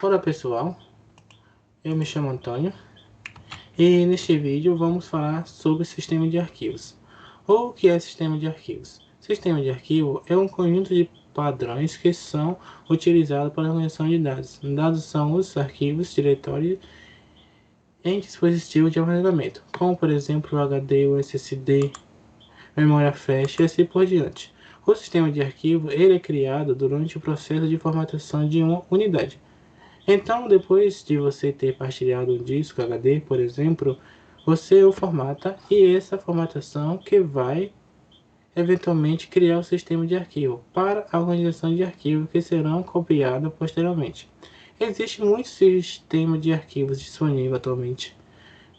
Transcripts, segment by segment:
Olá pessoal, eu me chamo Antônio e neste vídeo vamos falar sobre sistema de arquivos. Ou o que é sistema de arquivos? Sistema de arquivo é um conjunto de padrões que são utilizados para a organização de dados. Dados são os arquivos, diretórios em dispositivos de armazenamento, como por exemplo o HD, o SSD, memória flash e assim por diante. O sistema de arquivo ele é criado durante o processo de formatação de uma unidade. Então, depois de você ter partilhado um disco HD, por exemplo, você o formata e essa formatação que vai eventualmente criar o sistema de arquivo para a organização de arquivos que serão copiados posteriormente. Existe muito sistema de arquivos disponível atualmente,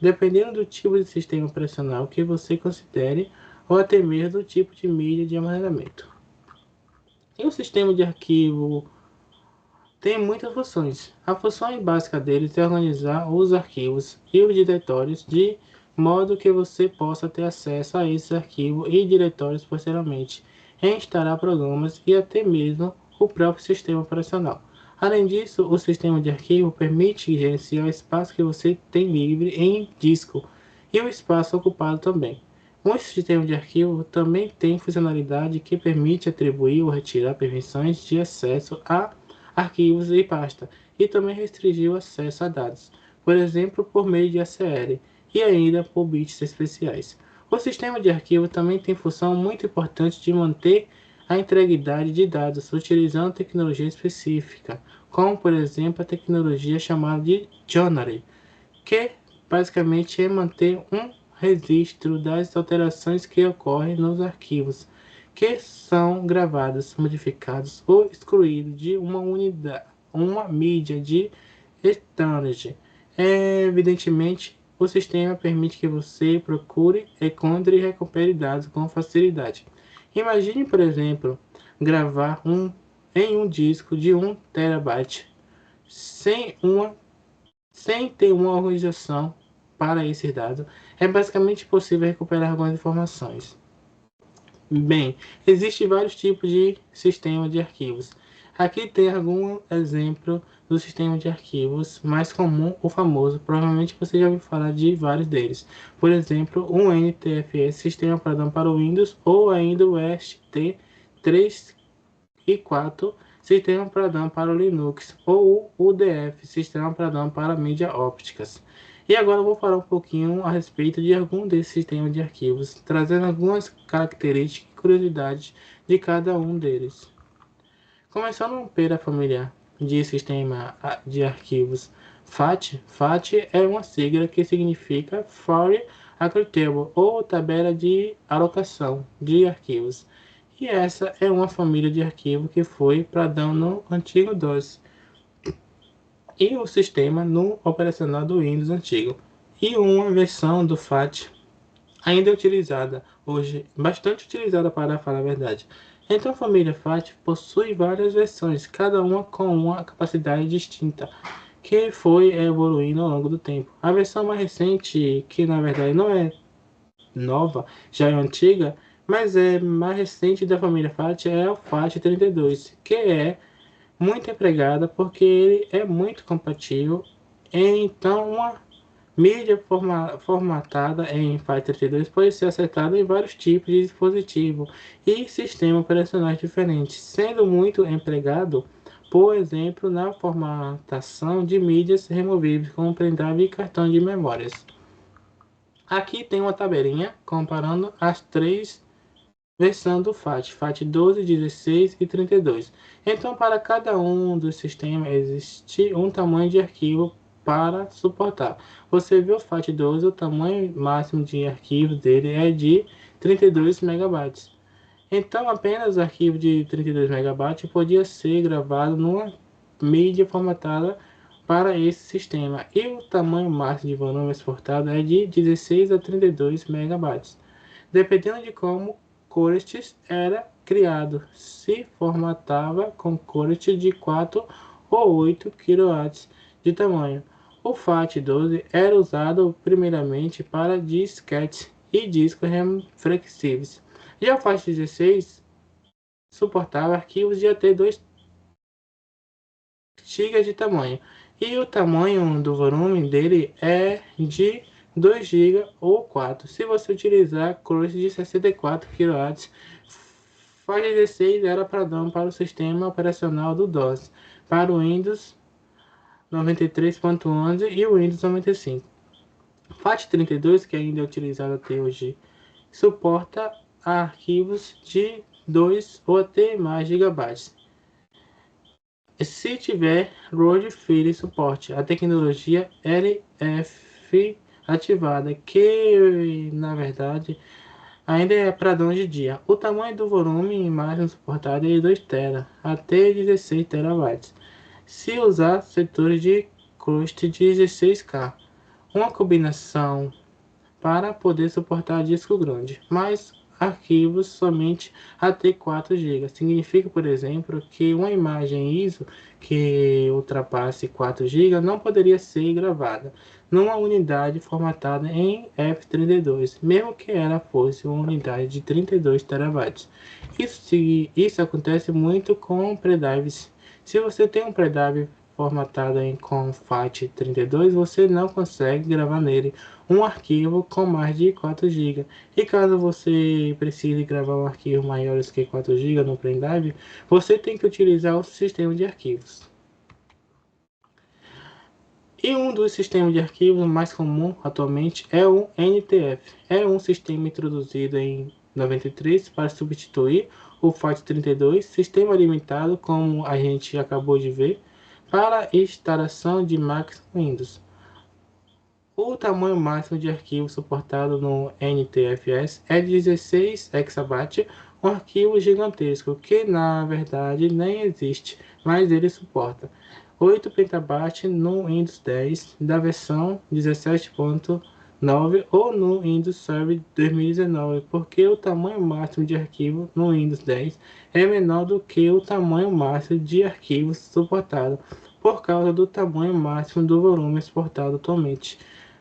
dependendo do tipo de sistema operacional que você considere ou até mesmo do tipo de mídia de armazenamento. E o sistema de arquivo tem muitas funções. A função básica deles é organizar os arquivos e os diretórios de modo que você possa ter acesso a esses arquivos e diretórios posteriormente, instalar programas e até mesmo o próprio sistema operacional. Além disso, o sistema de arquivo permite gerenciar o espaço que você tem livre em disco e o espaço ocupado também. Um sistema de arquivo também tem funcionalidade que permite atribuir ou retirar permissões de acesso a arquivos e pasta, e também restringir o acesso a dados, por exemplo, por meio de ACL, e ainda por bits especiais. O sistema de arquivo também tem função muito importante de manter a integridade de dados utilizando tecnologia específica, como por exemplo a tecnologia chamada de Journal, que basicamente é manter um registro das alterações que ocorrem nos arquivos, que são gravados, modificados ou excluídos de uma unidade, uma mídia de storage. Evidentemente, o sistema permite que você procure, encontre e recupere dados com facilidade. Imagine, por exemplo, gravar em um disco de 1 terabyte sem ter uma organização para esses dados. É basicamente possível recuperar algumas informações. Bem, existem vários tipos de sistema de arquivos. Aqui tem algum exemplo do sistema de arquivos mais comum ou famoso. Provavelmente você já ouviu falar de vários deles. Por exemplo, um NTFS, Sistema Padrão para o Windows, ou ainda o ST3 e 4, Sistema Padrão para o Linux, ou o UDF, Sistema Padrão para mídias ópticas. E agora eu vou falar um pouquinho a respeito de algum desses sistemas de arquivos, trazendo algumas características e curiosidades de cada um deles. Começando pela família de sistema de arquivos FAT. FAT é uma sigla que significa File Accountable, ou tabela de alocação de arquivos. E essa é uma família de arquivo que foi padrão no antigo DOS e o sistema no operacional do Windows antigo. E uma versão do FAT ainda é utilizada hoje, bastante utilizada para falar a verdade. Então a família FAT possui várias versões, cada uma com uma capacidade distinta, que foi evoluindo ao longo do tempo. A versão mais recente, que na verdade não é nova, já é antiga, mas é mais recente da família FAT, é o FAT32, que é muito empregada porque ele é muito compatível. Então, uma mídia formatada em FAT32 pode ser acertada em vários tipos de dispositivo e sistemas operacionais diferentes, sendo muito empregado, por exemplo, na formatação de mídias removíveis, como pendrive e cartão de memórias. Aqui tem uma tabelinha comparando as três versões do FAT, FAT 12, 16 e 32. Então, para cada um dos sistemas existe um tamanho de arquivo para suportar. Você viu o FAT 12, o tamanho máximo de arquivo dele é de 32 megabytes. Então, apenas o arquivo de 32 megabytes podia ser gravado numa mídia formatada para esse sistema, e o tamanho máximo de volume exportado é de 16 a 32 megabytes, dependendo de como Cortes era criado, se formatava com Cortes de 4 ou 8 kW de tamanho. O FAT12 era usado primeiramente para disquetes e discos flexíveis. Já o FAT16 suportava arquivos de até 2 GB de tamanho. E o tamanho do volume dele é de 2 GB ou 4. Se você utilizar cores de 64 kHz, FAT16 era padrão para o sistema operacional do DOS, para o Windows 93.11 e o Windows 95. FAT32, que ainda é utilizado até hoje, suporta arquivos de 2 ou até mais gigabytes. Se tiver Road Free suporte, a tecnologia LF ativada, que na verdade ainda é para hoje em dia. O tamanho do volume máximo suportado é de 2 TB até 16 TB. Se usar setores de custo de 16K, uma combinação para poder suportar disco grande, mas arquivos somente até 4 GB. Significa, por exemplo, que uma imagem ISO que ultrapasse 4 GB não poderia ser gravada numa unidade formatada em F32, mesmo que ela fosse uma unidade de 32 TB. Isso acontece muito com pendrives. Se você tem um pendrive formatado com FAT32, você não consegue gravar nele um arquivo com mais de 4 GB. E caso você precise gravar um arquivo maior que 4 GB no pendrive, você tem que utilizar o sistema de arquivos. E um dos sistemas de arquivos mais comum atualmente é o NTF. É um sistema introduzido em 93 para substituir o FAT32, sistema limitado, como a gente acabou de ver, para instalação de máquinas Windows. O tamanho máximo de arquivo suportado no NTFS é 16 exabytes, um arquivo gigantesco que na verdade nem existe, mas ele suporta 8 petabytes no Windows 10 da versão 17.9 ou no Windows Server 2019, porque o tamanho máximo de arquivo no Windows 10 é menor do que o tamanho máximo de arquivos suportado, por causa do tamanho máximo do volume exportado atualmente,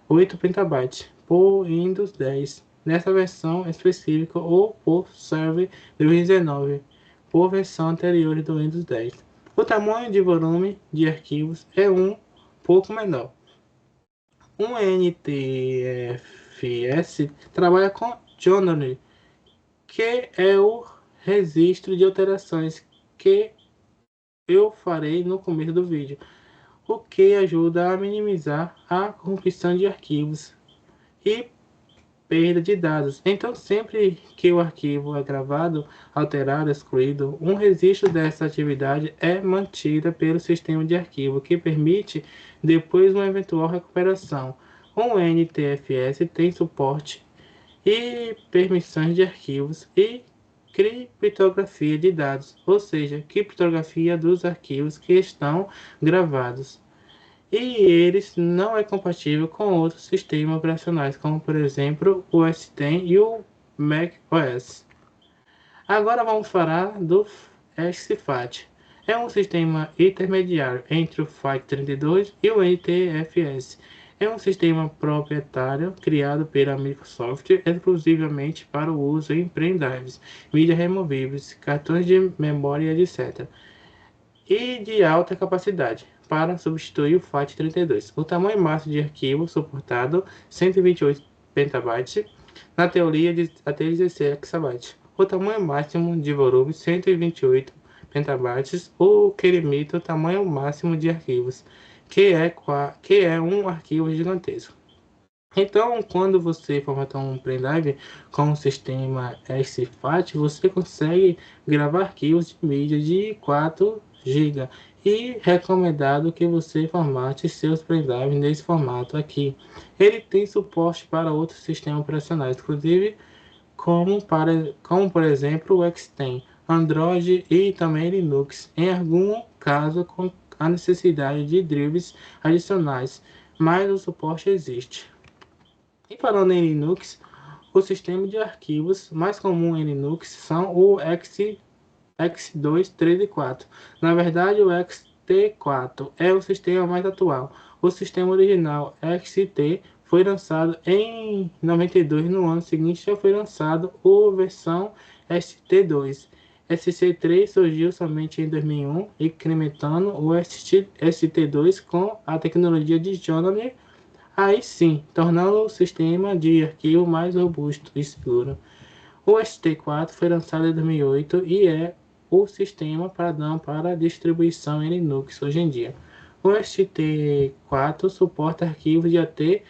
8 petabytes por Windows 10 nessa versão específica ou por Server 2019 por versão anterior do Windows 10. O tamanho de volume de arquivos é um pouco menor. Um NTFS trabalha com Journal, que é o registro de alterações que eu farei no começo do vídeo, o que ajuda a minimizar a corrupção de arquivos e perda de dados. Então, sempre que o arquivo é gravado, alterado, excluído, um registro dessa atividade é mantida pelo sistema de arquivo, que permite depois uma eventual recuperação. O NTFS tem suporte e permissões de arquivos e criptografia de dados, ou seja, criptografia dos arquivos que estão gravados. E eles não é compatível com outros sistemas operacionais, como por exemplo o OS X e o Mac OS. Agora vamos falar do XFAT. É um sistema intermediário entre o FAT32 e o NTFS. É um sistema proprietário criado pela Microsoft exclusivamente para o uso em pendrives, mídias removíveis, cartões de memória, etc. E de alta capacidade, para substituir o FAT32. O tamanho máximo de arquivo suportado 128 petabytes, na teoria até 16 exabytes. O tamanho máximo de volume 128 petabytes, o que limita o tamanho máximo de arquivos, que é um arquivo gigantesco. Então, quando você formatar um pendrive com o sistema XFAT, você consegue gravar arquivos de mídia de 4 GB. E recomendado que você formate seus pendrives nesse formato aqui. Ele tem suporte para outros sistemas operacionais, inclusive como por exemplo o XTEN, Android e também Linux, em algum caso com a necessidade de drivers adicionais, mas o suporte existe. E falando em Linux, o sistema de arquivos mais comum em Linux são o X2, 3 e 4. Na verdade, o XT4 é o sistema mais atual. O sistema original XT foi lançado em 92. No ano seguinte já foi lançado a versão ST2. SC3 surgiu somente em 2001, incrementando o ST2 com a tecnologia de Journey, aí sim, tornando o sistema de arquivo mais robusto e seguro. O ST4 foi lançado em 2008 e é o sistema padrão para distribuição em Linux hoje em dia. O ST4 suporta arquivos de até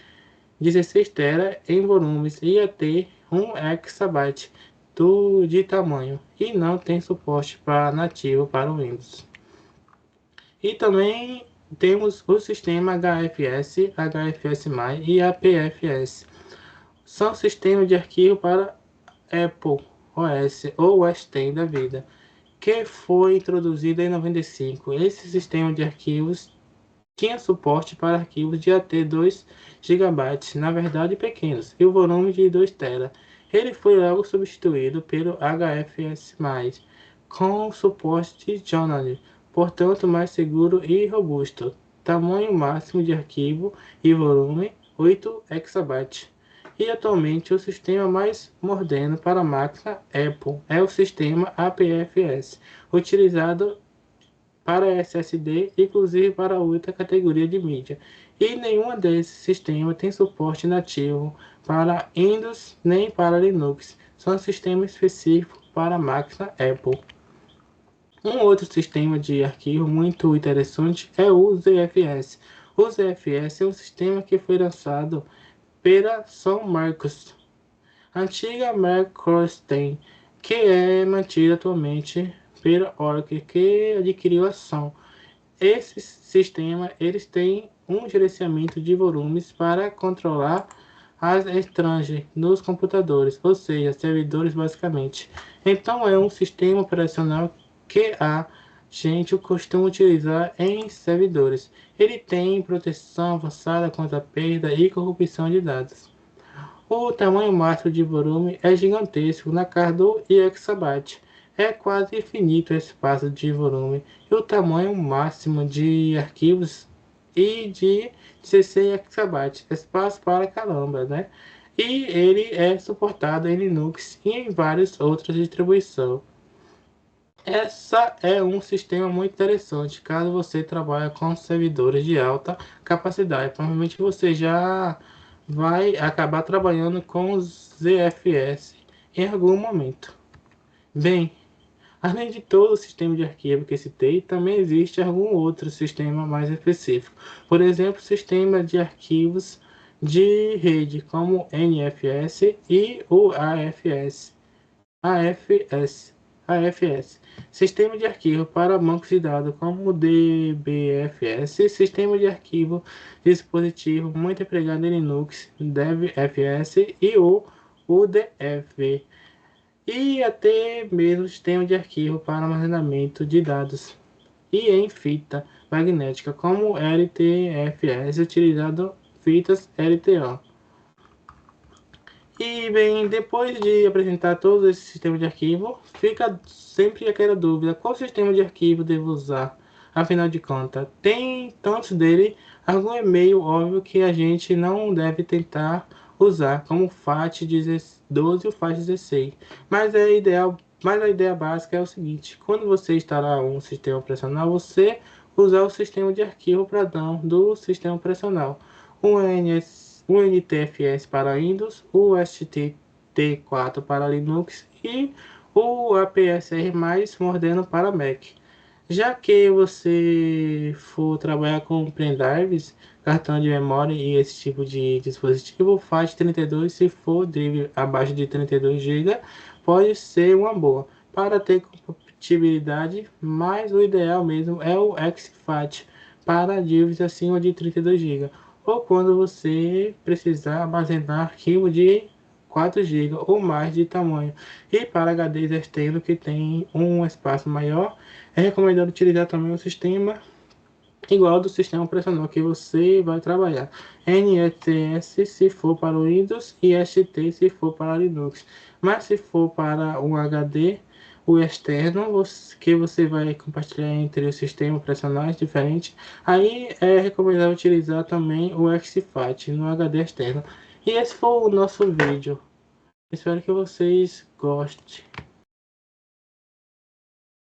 16 TB em volumes e até 1 exabyte de tamanho, e não tem suporte para nativo para o Windows. E também temos o sistema HFS, HFS+, e APFS. São sistemas de arquivo para Apple OS ou OS X da vida, que foi introduzido em 95. Esse sistema de arquivos tinha suporte para arquivos de até 2 GB, na verdade pequenos, e o volume de 2 TB. Ele foi logo substituído pelo HFS+, com suporte de Journey, portanto mais seguro e robusto. Tamanho máximo de arquivo e volume 8 exabytes. E atualmente o sistema mais moderno para a máquina Apple é o sistema APFS, utilizado para SSD, inclusive para outra categoria de mídia. E nenhum desses sistemas tem suporte nativo para Windows nem para Linux. São sistemas específicos para a máquina Apple. Um outro sistema de arquivo muito interessante é o ZFS. O ZFS é um sistema que foi lançado pela Sun Microsystems, antiga Microsystems, que é mantida atualmente pela Oracle, que adquiriu a Sun. Esse sistema eles têm um gerenciamento de volumes para controlar as estrangens nos computadores, ou seja, servidores basicamente. Então é um sistema operacional que a gente costuma utilizar em servidores. Ele tem proteção avançada contra perda e corrupção de dados. O tamanho máximo de volume é gigantesco na casa do exabyte. É quase infinito o espaço de volume e o tamanho máximo de arquivos e de 16 exabytes. Espaço para caramba, né? E ele é suportado em Linux e em várias outras distribuições. Essa é um sistema muito interessante caso você trabalhe com servidores de alta capacidade. Provavelmente você já vai acabar trabalhando com os ZFS em algum momento. Bem, além de todo o sistema de arquivo que citei, também existe algum outro sistema mais específico. Por exemplo, sistema de arquivos de rede como NFS e o AFS. AFS. Sistema de arquivo para bancos de dados como o DBFS, sistema de arquivo dispositivo muito empregado em Linux, DevFS e o UDF, e até mesmo sistema de arquivo para armazenamento de dados e em fita magnética como LTFS, utilizado fitas LTO. E bem, depois de apresentar todo esse sistema de arquivo, fica sempre aquela dúvida: qual sistema de arquivo devo usar? Afinal de contas, tem tantos dele, algum é meio óbvio que a gente não deve tentar usar, como o FAT12 e o FAT16. Mas a ideia básica é o seguinte: quando você instalar um sistema operacional, você usar o sistema de arquivo padrão do sistema operacional. O NTFS para Windows, o STT4 para Linux e o APSR mais moderno para Mac. Já que você for trabalhar com pendrives, cartão de memória e esse tipo de dispositivo, o FAT32, se for drive abaixo de 32 GB, pode ser uma boa para ter compatibilidade, mas o ideal mesmo é o exFAT para drives acima de 32 GB, ou quando você precisar armazenar arquivo de 4 GB ou mais de tamanho. E para HDs externos que tem um espaço maior, é recomendado utilizar também um sistema igual do sistema operacional que você vai trabalhar. NETS se for para o Windows e ST se for para Linux. Mas se for para um HD, o externo, que você vai compartilhar entre os sistemas operacionais diferentes, aí é recomendável utilizar também o exFAT no HD externo. E esse foi o nosso vídeo. Espero que vocês gostem.